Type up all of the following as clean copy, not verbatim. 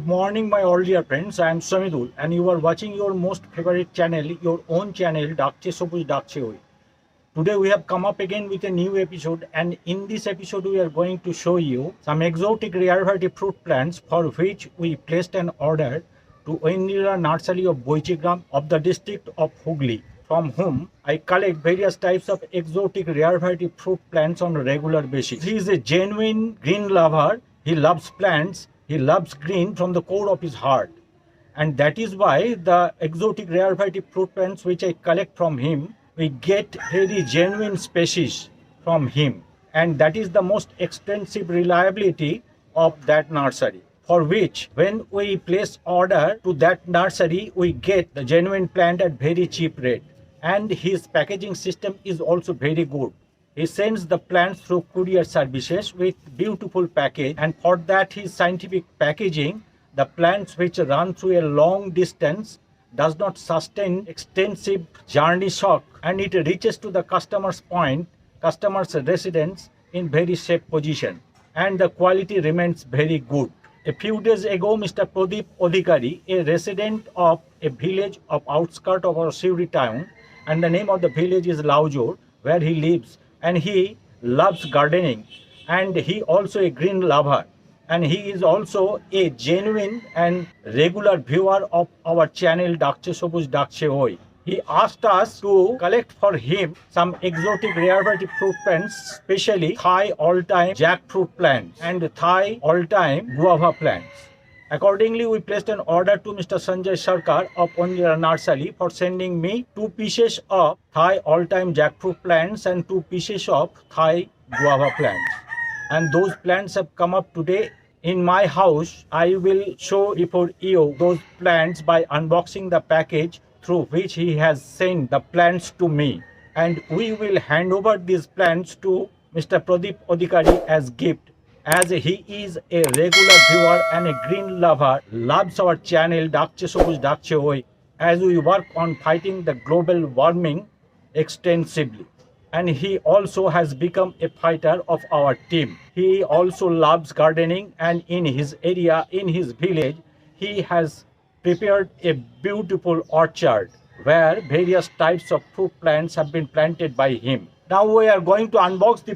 morning, my all dear friends. I am Samidul, and you are watching your most favorite channel, your own channel, Dakche Sobuj Dakche Oi. Today we have come up again with a new episode, and in this episode we are going to show you some exotic rare variety fruit plants for which we placed an order to Oindira Nursery of Boichigram of the district of Hooghly, from whom I collect various types of exotic rare variety fruit plants on a regular basis. He is a genuine green lover. He loves plants. He loves green from the core of his heart. And that is why the exotic rare variety fruit plants which I collect from him, we get very genuine species from him. And that is the most extensive reliability of that nursery, for which when we place order to that nursery, we get the genuine plant at very cheap rate. And his packaging system is also very good. He sends the plants through courier services with beautiful package, and for that his scientific packaging, the plants which run through a long distance does not sustain extensive journey shock, and it reaches to the customer's point, customer's residence in very safe position, and the quality remains very good. A few days ago, Mr. Pradeep Adhikari, a resident of a village of outskirts of our Siuri town, and the name of the village is Laujor, where he lives, and he loves gardening, and he also a green lover, and he is also a genuine and regular viewer of our channel Dakche Sobuj Dakche Oi. He asked us to collect for him some exotic rare variety fruit plants, especially Thai all-time jackfruit plants and Thai all-time guava plants. Accordingly, we placed an order to Mr. Sanjay Sarkar of Oindira Nursery for sending me 2 pieces of Thai all-time jackfruit plants and 2 pieces of Thai guava plants. And those plants have come up today in my house. I will show before you those plants by unboxing the package through which he has sent the plants to me. And we will hand over these plants to Mr. Pradeep Adhikari as gift, as he is a regular viewer and a green lover, loves our channel Dakche Sobuj Dakche Oi, as we work on fighting the global warming extensively. And he also has become a fighter of our team. He also loves gardening, and in his area, in his village, he has prepared a beautiful orchard where various types of fruit plants have been planted by him. Now we are going to unbox the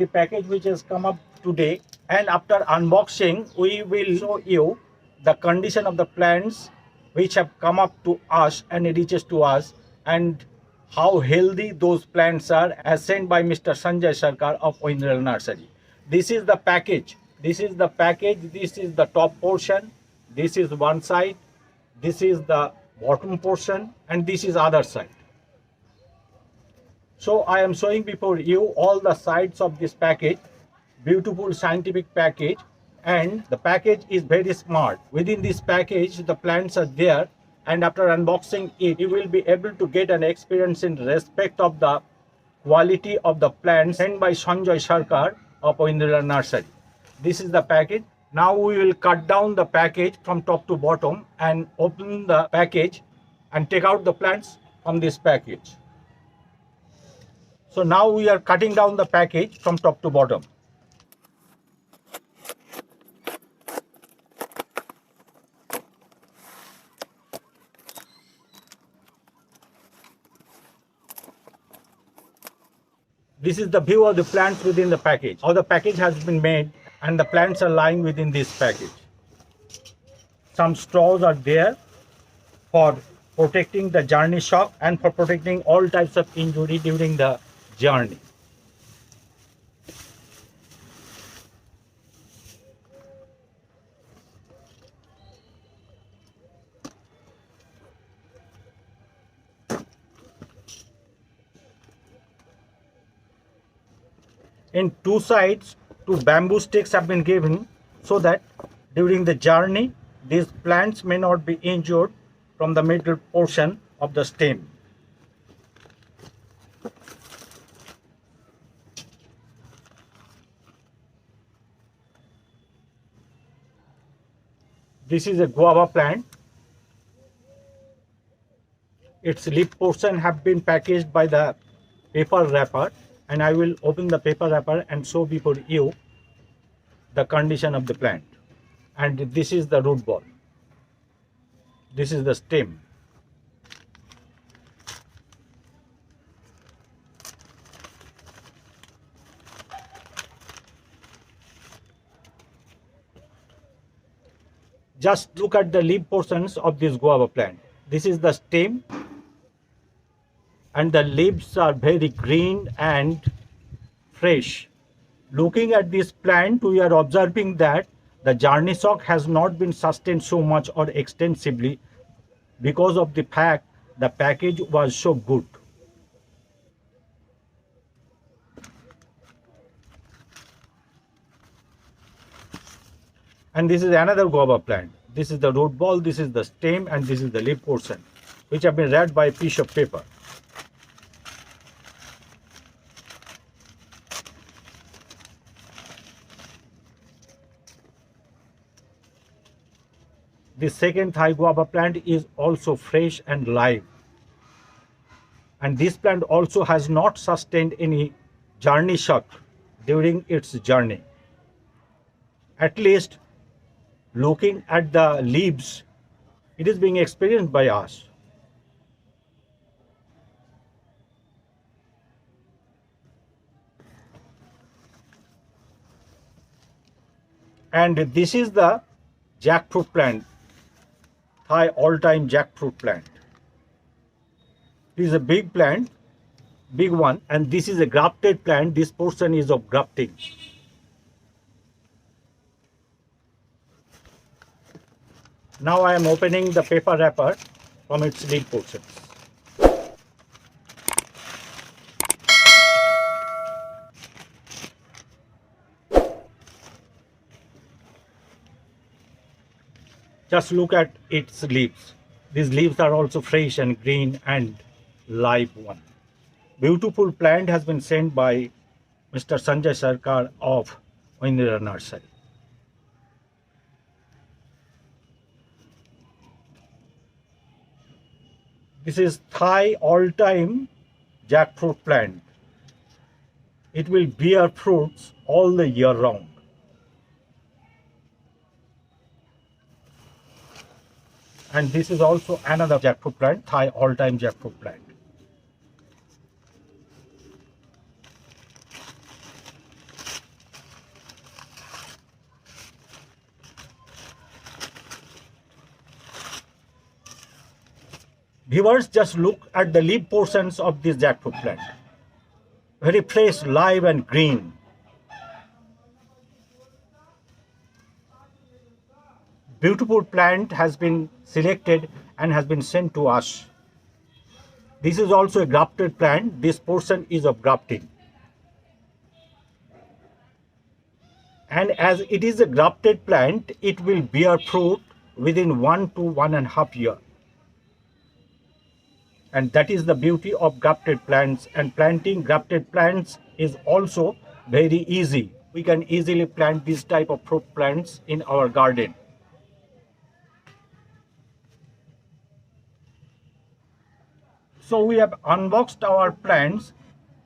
package which has come up today, and after unboxing we will show you the condition of the plants which have come up to us and reaches to us, and how healthy those plants are, as sent by Mr. Sanjay Sarkar of Oindira Nursery. This is the package. This is the package. This is the top portion. This is one side. This is the bottom portion, and this is other side. So I am showing before you all the sides of this package. Beautiful scientific package, and the package is very smart. Within this package the plants are there, and after unboxing it, you will be able to get an experience in respect of the quality of the plants sent by Sanjay Sarkar of Oindira Nursery. This is the package. Now we will cut down the package from top to bottom and open the package and take out the plants from this package. So now we are cutting down the package from top to bottom. This is the view of the plants within the package. How the package has been made, and the plants are lying within this package. Some straws are there for protecting the journey shock and for protecting all types of injury during the journey. In 2 sides, 2 bamboo sticks have been given so that during the journey these plants may not be injured from the middle portion of the stem. This is a guava plant. Its leaf portion have been packaged by the paper wrapper, and I will open the paper wrapper and show before you the condition of the plant. and this is the root ball. This is the stem. Just look at the leaf portions of this guava plant. This is the stem, and the leaves are very green and fresh. Looking at this plant, we are observing that the Jarney shock has not been sustained so much or extensively because of the fact the package was so good. And this is another guava plant. This is the root ball, this is the stem, and this is the leaf portion, which have been wrapped by a piece of paper. The second Thai guava plant is also fresh and live. And this plant also has not sustained any Jarney shock during its journey. At least looking at the leaves, it is being experienced by us. And this is the jackfruit plant, Thai all-time jackfruit plant. This is a big plant, big one, and this is a grafted plant. This portion is of grafting. Now I am opening the paper wrapper from its leaf portions. Just look at its leaves. These leaves are also fresh and green and live one. Beautiful plant has been sent by Mr. Sanjay Sarkar of Indira Nursery. This is Thai all-time jackfruit plant. It will bear fruits all the year round. And this is also another jackfruit plant, Thai all-time jackfruit plant. Viewers, just look at the leaf portions of this jackfruit plant. Very fresh, live and green. Beautiful plant has been selected and has been sent to us. This is also a grafted plant. This portion is of grafting. And as it is a grafted plant, it will bear fruit within 1 to 1.5 years. And that is the beauty of grafted plants. And planting grafted plants is also very easy. We can easily plant this type of fruit plants in our garden. So we have unboxed our plants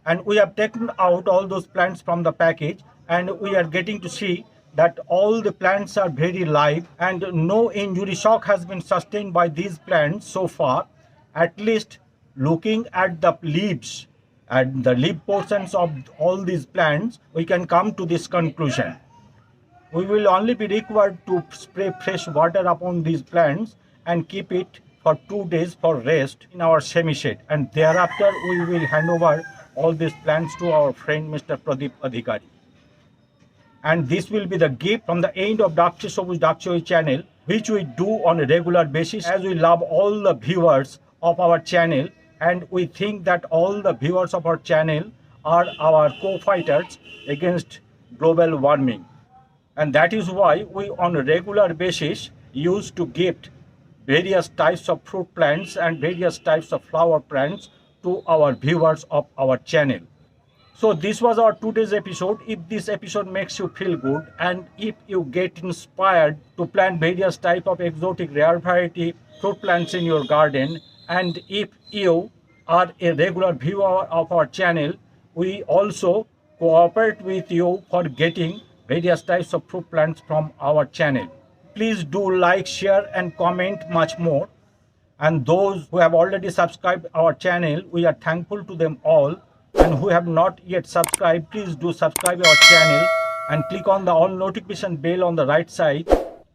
and we have taken out all those plants from the package, and we are getting to see that all the plants are very live and no injury shock has been sustained by these plants so far. At least looking at the leaves and the leaf portions of all these plants, we can come to this conclusion. We will only be required to spray fresh water upon these plants and keep it for 2 days for rest in our semi-shade, and thereafter we will hand over all these plants to our friend Mr. Pradeep Adhikari. And this will be the gift from the end of Dakche Sobuj Dakche channel, which we do on a regular basis, as we love all the viewers of our channel, and we think that all the viewers of our channel are our co-fighters against global warming. And that is why we on a regular basis used to gift various types of fruit plants and various types of flower plants to our viewers of our channel. So this was our today's episode. If this episode makes you feel good and if you get inspired to plant various type of exotic rare variety fruit plants in your garden, and if you are a regular viewer of our channel, we also cooperate with you for getting various types of fruit plants from our channel. Please do like, share and comment much more. And those who have already subscribed our channel, we are thankful to them all. And who have not yet subscribed, please do subscribe our channel and click on the all notification bell on the right side,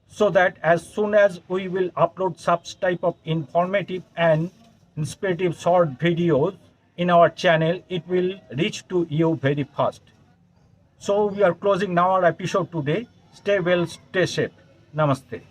so that as soon as we will upload such type of informative and inspirative short videos in our channel, it will reach to you very fast. So we are closing now our episode today. Stay well, stay safe. Namaste.